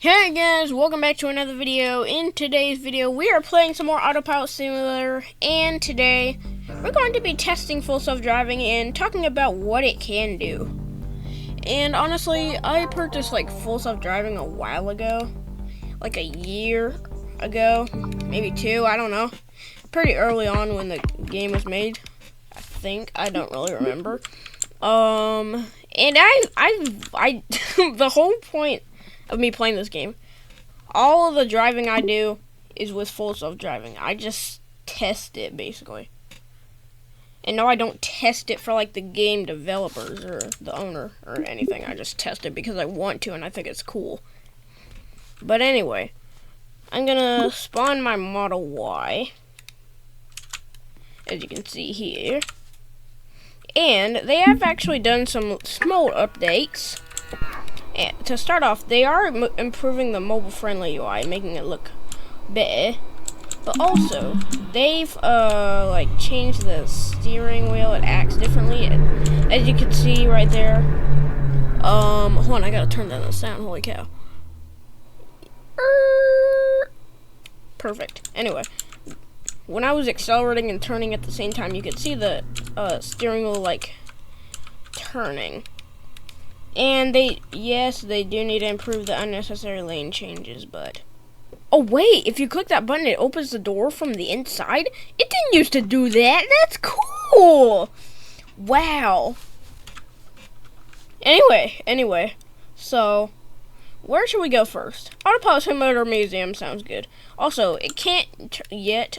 Hey guys, welcome back to another video. In today's video, we are playing some more Autopilot Simulator, and today we're going to be testing full self-driving and talking about what it can do. And honestly, I purchased like full self-driving a while ago, like a year ago, maybe two, I don't know. Pretty early on when the game was made, I think. I don't really remember. And I the whole point of me playing this game, all of the driving I do is with full self-driving. I just test it, basically. And no, I don't test it for, like, the game developers or the owner or anything. I just test it because I want to and I think it's cool. But anyway, I'm gonna spawn my Model Y, as you can see here. And they have actually done some small updates. And to start off, they are improving the mobile-friendly UI, making it look better. But also, they've like changed the steering wheel. It acts differently, as you can see right there. Hold on, I gotta turn down the sound. Holy cow! Perfect. Anyway, when I was accelerating and turning at the same time, you could see the steering wheel like turning. And they do need to improve the unnecessary lane changes, but... Oh, wait, if you click that button, it opens the door from the inside? It didn't used to do that. That's cool! Wow. Anyway, so, where should we go first? Autopilot Simulator Museum sounds good. Also, it can't yet,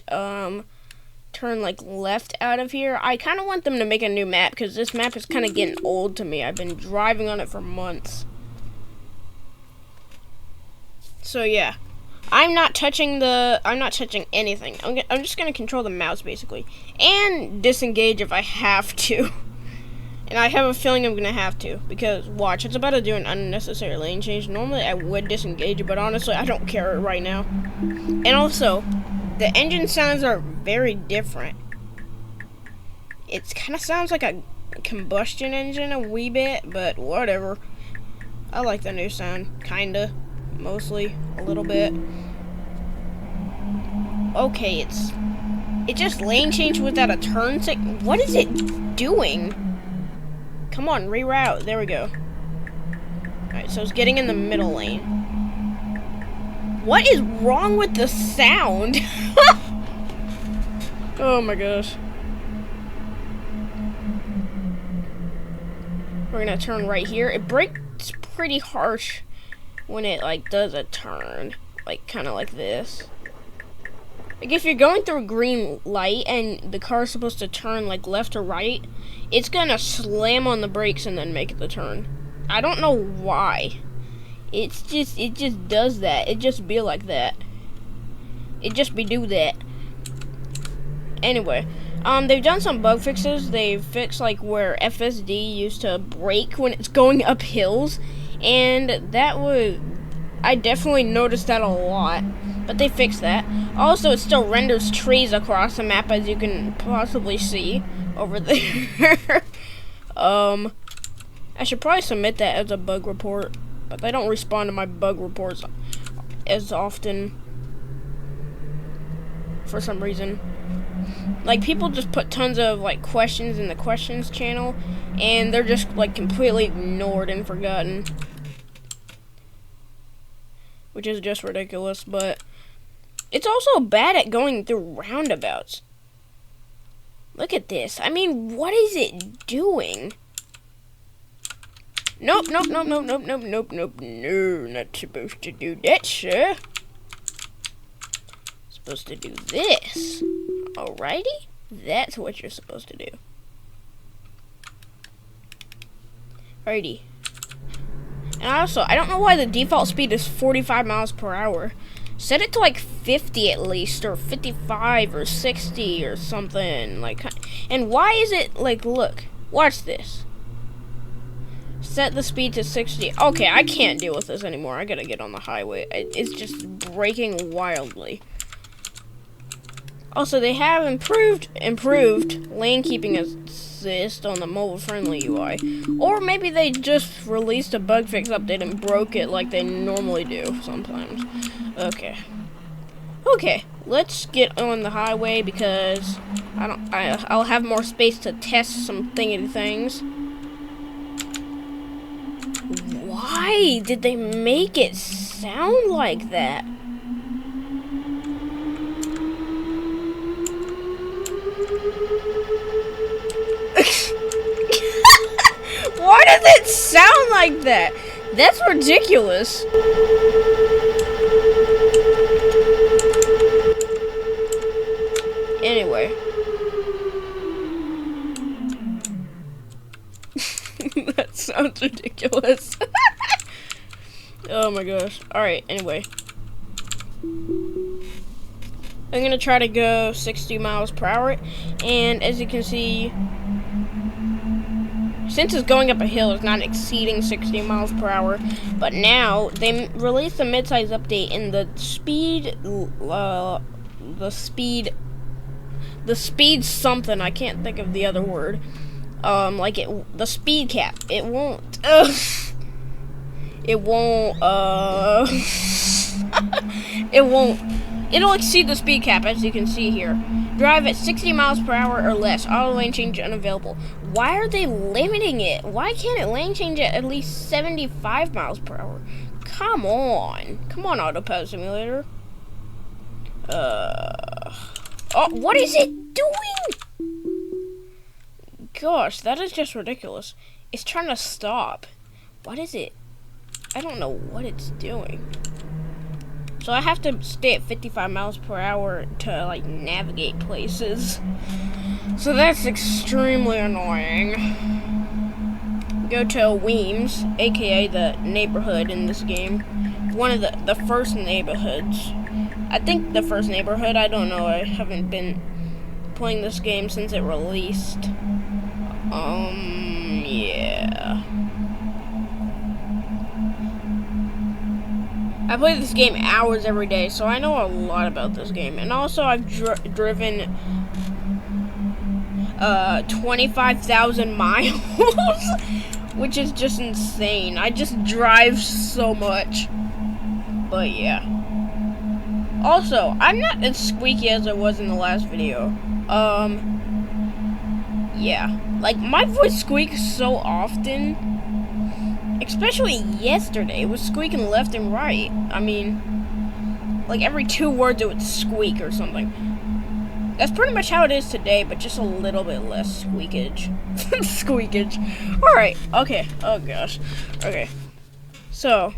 turn like left out of here. I kind of want them to make a new map because this map is kind of getting old to me. I've been driving on it for months. So yeah, I'm not touching anything. I'm just gonna control the mouse basically and disengage if I have to. And I have a feeling I'm gonna have to because watch, it's about to do an unnecessary lane change. Normally I would disengage it, but honestly I don't care right now. And also, the engine sounds are very different. It kind of sounds like a combustion engine a wee bit, but whatever. I like the new sound, kinda, mostly, a little bit. Okay, it just lane changed without a turn signal. What is it doing? Come on, reroute. There we go. Alright, so it's getting in the middle lane. What is wrong with the sound? Oh my gosh. We're gonna turn right here. It brakes pretty harsh when it like does a turn, like kind of like this. Like if you're going through a green light and the car is supposed to turn like left or right, it's gonna slam on the brakes and then make the turn. I don't know why. It just does that. It just be like that. It just be do that. Anyway, they've done some bug fixes. They've fixed like where FSD used to brake when it's going up hills, and I definitely noticed that a lot. But they fixed that. Also, it still renders trees across the map, as you can possibly see over there. I should probably submit that as a bug report, but they don't respond to my bug reports as often for some reason. Like, people just put tons of like questions in the questions channel, and they're just like completely ignored and forgotten, which is just ridiculous. But it's also bad at going through roundabouts. Look at this. I mean, what is it doing? Nope. No, not supposed to do that, sir. Supposed to do this. Alrighty? That's what you're supposed to do. Alrighty. And also, I don't know why the default speed is 45 miles per hour. Set it to like 50 at least, or 55 or 60 or something. Like, and why is it like, look, watch this. Set the speed to 60. Okay, I can't deal with this anymore. I gotta get on the highway. It's just braking wildly. Also, they have improved lane keeping exist on the mobile-friendly UI. Or maybe they just released a bug fix update and broke it like they normally do sometimes. Okay. Okay, let's get on the highway because I'll have more space to test some thingy things. Why did they make it sound like that? Why does it sound like that? That's ridiculous. Anyway. That sounds ridiculous. Oh my gosh. Alright, anyway. I'm gonna try to go 60 miles per hour. And as you can see, since it's going up a hill, it's not exceeding 60 miles per hour. But now, they released a mid-size update in the speed something, I can't think of the other word. The speed cap. It won't, it'll exceed the speed cap, as you can see here. Drive at 60 miles per hour or less. Auto lane change unavailable. Why are they limiting it? Why can't it lane change at least 75 miles per hour? Come on. Come on, Autopilot Simulator. Oh, what is it doing? Gosh, that is just ridiculous. It's trying to stop. What is it? I don't know what it's doing. So I have to stay at 55 miles per hour to, like, navigate places. So that's extremely annoying. Go to Weems, aka the neighborhood in this game. One of the first neighborhoods. I think the first neighborhood, I don't know, I haven't been playing this game since it released. Yeah. I play this game hours every day, so I know a lot about this game. And also, I've driven 25,000 miles, which is just insane. I just drive so much. But yeah. Also, I'm not as squeaky as I was in the last video. Yeah. Like, my voice squeaks so often. Especially yesterday, it was squeaking left and right. I mean, like every 2 words it would squeak or something. That's pretty much how it is today, but just a little bit less squeakage. Squeakage. Alright, okay. Oh gosh. Okay. So,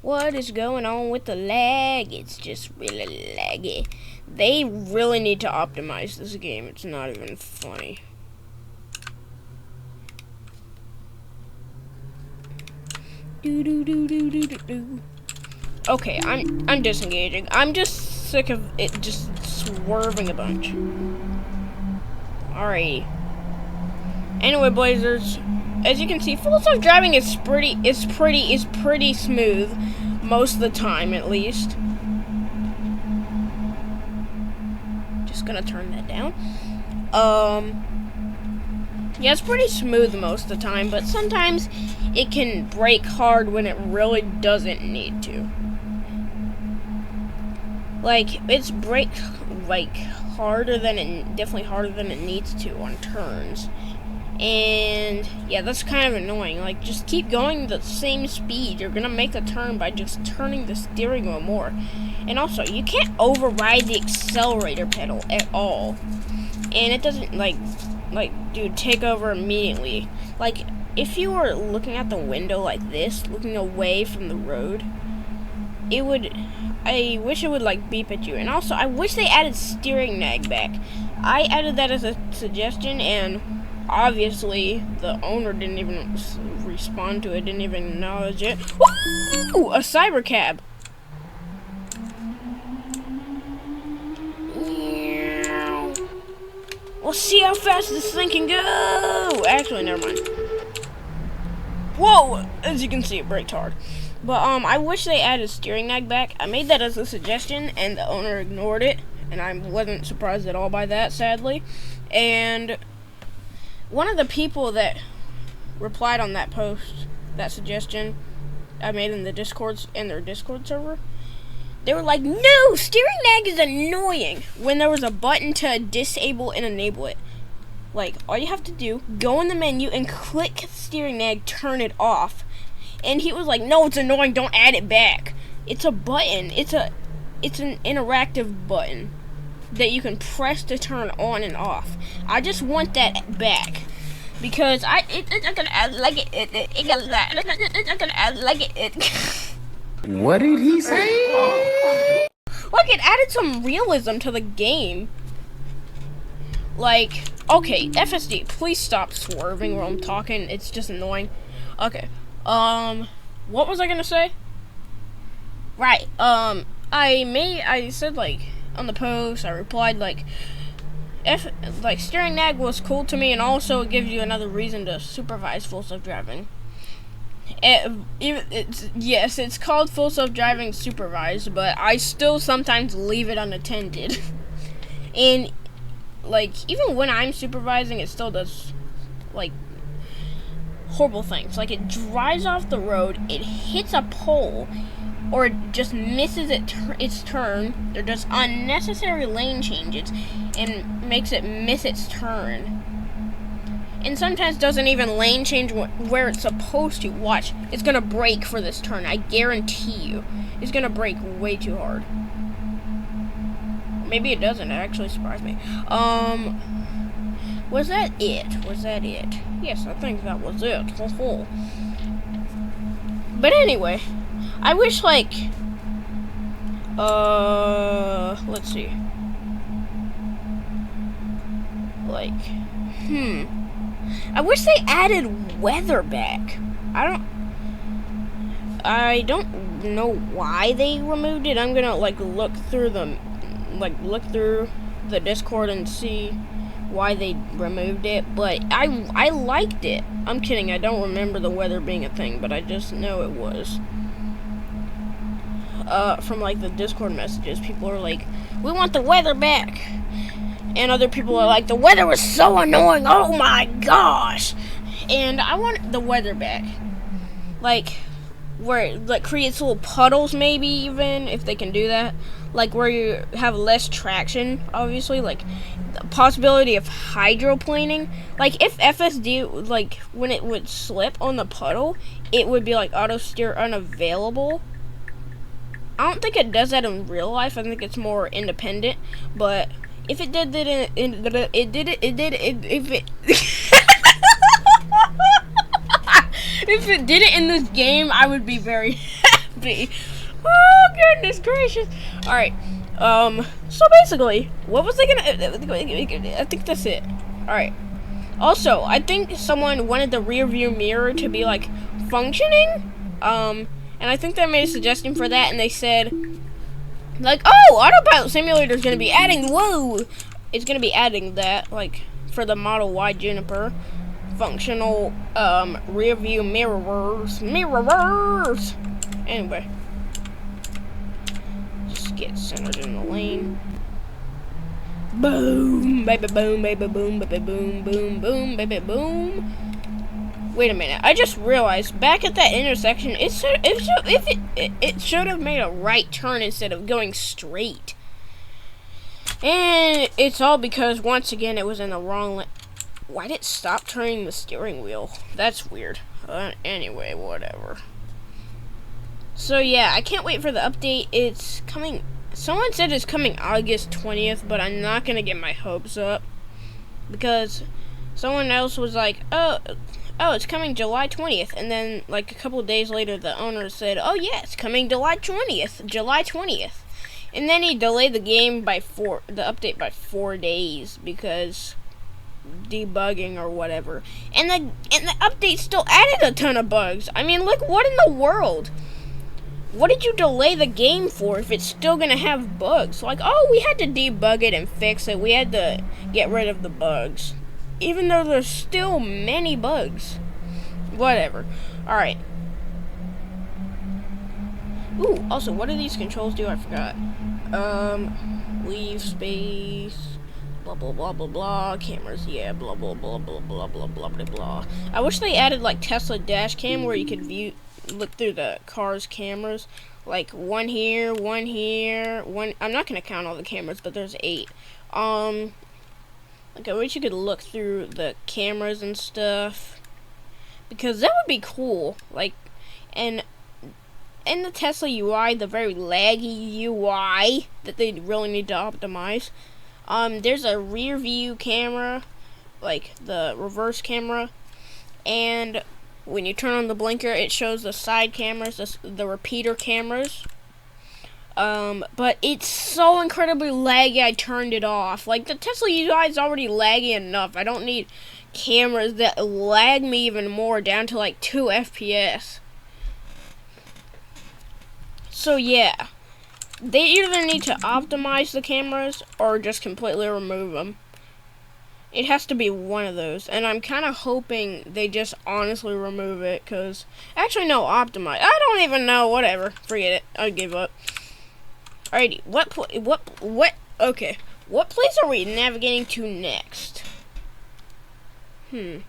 what is going on with the lag? It's just really laggy. They really need to optimize this game. It's not even funny. Okay, I'm disengaging. I'm just sick of it just swerving a bunch. Alrighty. Anyway, Blazers, as you can see, full self-driving is pretty smooth most of the time, at least. Just gonna turn that down. Yeah, it's pretty smooth most of the time, but sometimes it can brake hard when it really doesn't need to. Like, it's brake, like, definitely harder than it needs to on turns. And, yeah, that's kind of annoying. Like, just keep going the same speed. You're gonna make a turn by just turning the steering wheel more. And also, you can't override the accelerator pedal at all. And it doesn't, like, dude, take over immediately. Like, if you were looking out the window like this, looking away from the road, I wish it would, like, beep at you. And also, I wish they added steering nag back. I added that as a suggestion, and obviously, the owner didn't even respond to it, didn't even acknowledge it. Woo! A cyber cab. We'll see how fast this thing can go. Actually, never mind. Whoa! As you can see, it braked hard. But, I wish they added steering nag back. I made that as a suggestion, and the owner ignored it. And I wasn't surprised at all by that, sadly. And one of the people that replied on that post, that suggestion I made in their Discord server, they were like, no, steering nag is annoying, when there was a button to disable and enable it. Like, all you have to do, go in the menu and click steering nag, turn it off. And he was like, no, it's annoying, don't add it back. It's a button. It's an interactive button that you can press to turn on and off. I just want that back. Because I can add like it. What did he say? Like, it added some realism to the game. Like, okay, FSD, please stop swerving while I'm talking. It's just annoying. Okay, what was I gonna say? Right, I said, like, on the post, I replied, like, steering nag was cool to me, and also it gives you another reason to supervise full self-driving. It's called full self-driving supervised, but I still sometimes leave it unattended. And, like, even when I'm supervising, it still does, like, horrible things. Like, it drives off the road, it hits a pole, or it just misses its turn, or does unnecessary lane changes, and makes it miss its turn. And sometimes doesn't even lane change where it's supposed to. Watch, it's gonna brake for this turn, I guarantee you. It's gonna brake way too hard. Maybe it doesn't, it actually surprised me. Was that it? Was that it? Yes, I think that was it. But anyway, I wish, like, let's see. Like, I wish they added weather back. I don't know why they removed it. I'm gonna, like, look through the Discord and see why they removed it, but I liked it. I'm kidding, I don't remember the weather being a thing, but I just know it was. From, like, the Discord messages, people are like, we want the weather back. And other people are like, the weather was so annoying, oh my gosh. And I want the weather back. Like, where it, like, creates little puddles, maybe, even, if they can do that. Like, where you have less traction, obviously, like, the possibility of hydroplaning. Like, if FSD, like, when it would slip on the puddle, it would be, like, auto-steer unavailable. I don't think it does that in real life. I think it's more independent, but if it did it if it did it in this game, I would be very happy. Oh, goodness gracious. Alright, so basically, what was I gonna, I think that's it. Alright, also, I think someone wanted the rear view mirror to be, like, functioning, and I think they made a suggestion for that, and they said, like, oh, Autopilot Simulator is going to be adding, it's going to be adding that, like, for the Model Y Juniper, functional, rear view mirrors. Anyway, just get centered in the lane. Boom, baby, boom, baby, boom, baby, boom, boom, boom, baby, boom. Wait a minute, I just realized, back at that intersection, it should have made a right turn instead of going straight. And it's all because, once again, it was in the wrong lane. Why did it stop turning the steering wheel? That's weird. Anyway, whatever. So yeah, I can't wait for the update. It's coming, someone said it's coming August 20th, but I'm not gonna get my hopes up. Because someone else was like, oh, it's coming July 20th, and then, like, a couple of days later, the owner said, oh, yeah, it's coming July 20th, and then he delayed the game the update by 4 days, because debugging or whatever, and the update still added a ton of bugs. I mean, like, what in the world? What did you delay the game for if it's still gonna have bugs? Like, oh, we had to debug it and fix it, we had to get rid of the bugs. Even though there's still many bugs. Whatever. Alright. Ooh, also, what do these controls do? I forgot. Leave space. Blah blah blah blah blah. Cameras, yeah. Blah blah blah blah blah blah blah blah blah. I wish they added like Tesla dash cam where you could look through the car's cameras. Like one here, one here, one. I'm not gonna count all the cameras, but there's 8. Like I wish you could look through the cameras and stuff, because that would be cool. Like, and in the Tesla UI, the very laggy UI that they really need to optimize, there's a rear view camera, like the reverse camera, and when you turn on the blinker, it shows the side cameras, the repeater cameras. But it's so incredibly laggy, I turned it off. Like, the Tesla UI is already laggy enough. I don't need cameras that lag me even more, down to like 2 FPS. So yeah, they either need to optimize the cameras or just completely remove them. It has to be one of those, and I'm kind of hoping they just honestly remove it, because, actually no, optimize. I don't even know, whatever, forget it, I give up. Alrighty, okay, what place are we navigating to next? You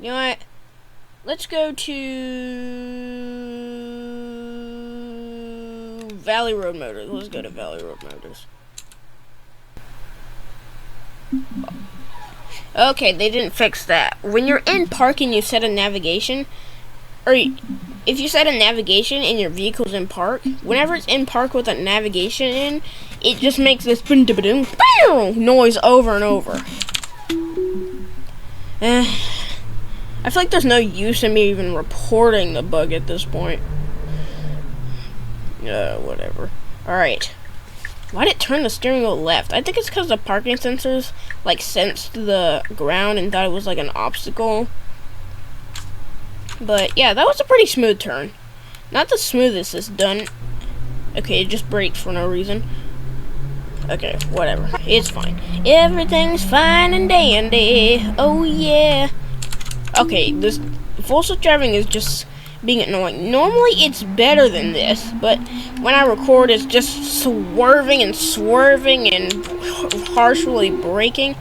know what, let's go to Valley Road Motors. Let's go to Valley Road Motors. Okay, they didn't fix that. When you're in park and you set a navigation, or if you set a navigation and your vehicle's in park, whenever it's in park with a navigation in, it just makes this noise over and over. I feel like there's no use in me even reporting the bug at this point. Whatever. Alright. Why'd it turn the steering wheel left? I think it's because the parking sensors, like, sensed the ground and thought it was, like, an obstacle. But, yeah, that was a pretty smooth turn. Not the smoothest it's done. Okay, it just braked for no reason. Okay, whatever. It's fine. Everything's fine and dandy. Oh, yeah. Okay, this full self-driving is just being annoying. Normally it's better than this, but when I record it's just swerving and harshly braking.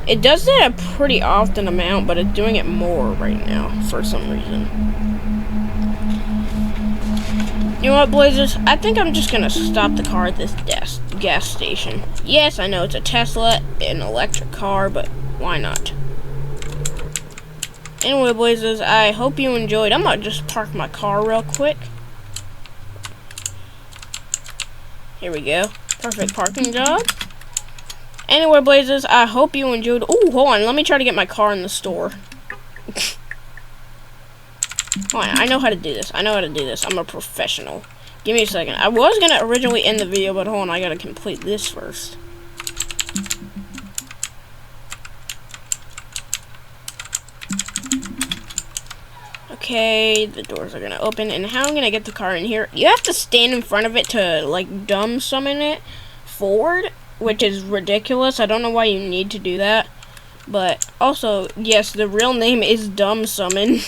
It does that a pretty often amount, but it's doing it more right now for some reason. You know what, Blazers? I think I'm just gonna stop the car at this gas station. Yes, I know it's a Tesla, an electric car, but why not? Anyway, Blazers, I hope you enjoyed. I'm gonna just park my car real quick. Here we go. Perfect parking job. Anyway, Blazers, I hope you enjoyed. Oh, hold on. Let me try to get my car in the store. Hold on. I know how to do this. I'm a professional. Give me a second. I was gonna originally end the video, but hold on. I gotta complete this first. Okay, the doors are gonna open, and how I'm gonna get the car in here? You have to stand in front of it to, like, dumb summon it forward, which is ridiculous. I don't know why you need to do that. But also, yes, the real name is dumb summon.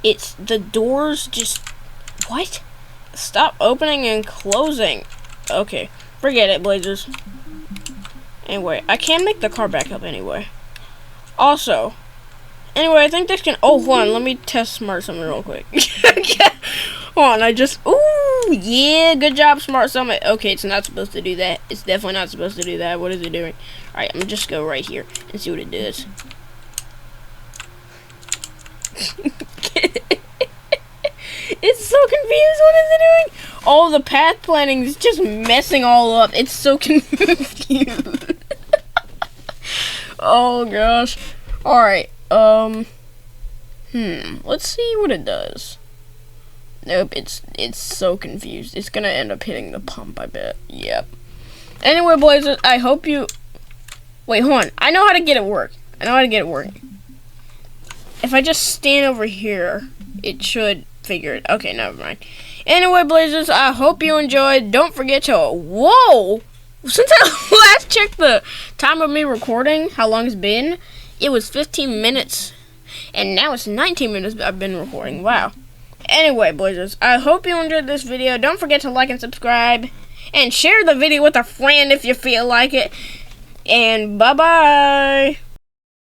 It's the doors just, what? Stop opening and closing. Okay, forget it, Blazers. Anyway, I can make the car back up anyway. Also, anyway, I think this can, oh, hold on, let me test Smart Summon real quick. Hold on, ooh, yeah, good job, Smart Summon. Okay, it's not supposed to do that. It's definitely not supposed to do that. What is it doing? Alright, I'm gonna just go right here and see what it does. It's so confused. What is it doing? Oh, the path planning is just messing all up. It's so confused. Oh gosh. Alright, let's see what it does. Nope, it's so confused. It's gonna end up hitting the pump, I bet. Yep. Anyway, boys, I hope you... Wait, hold on. I know how to get it working. If I just stand over here, it should figure it. Okay, never mind. Anyway, Blazers, I hope you enjoyed. Don't forget to... Whoa! Since I last checked the time of me recording, how long it's been, it was 15 minutes. And now it's 19 minutes I've been recording. Wow. Anyway, Blazers, I hope you enjoyed this video. Don't forget to like and subscribe. and share the video with a friend if you feel like it. And bye-bye.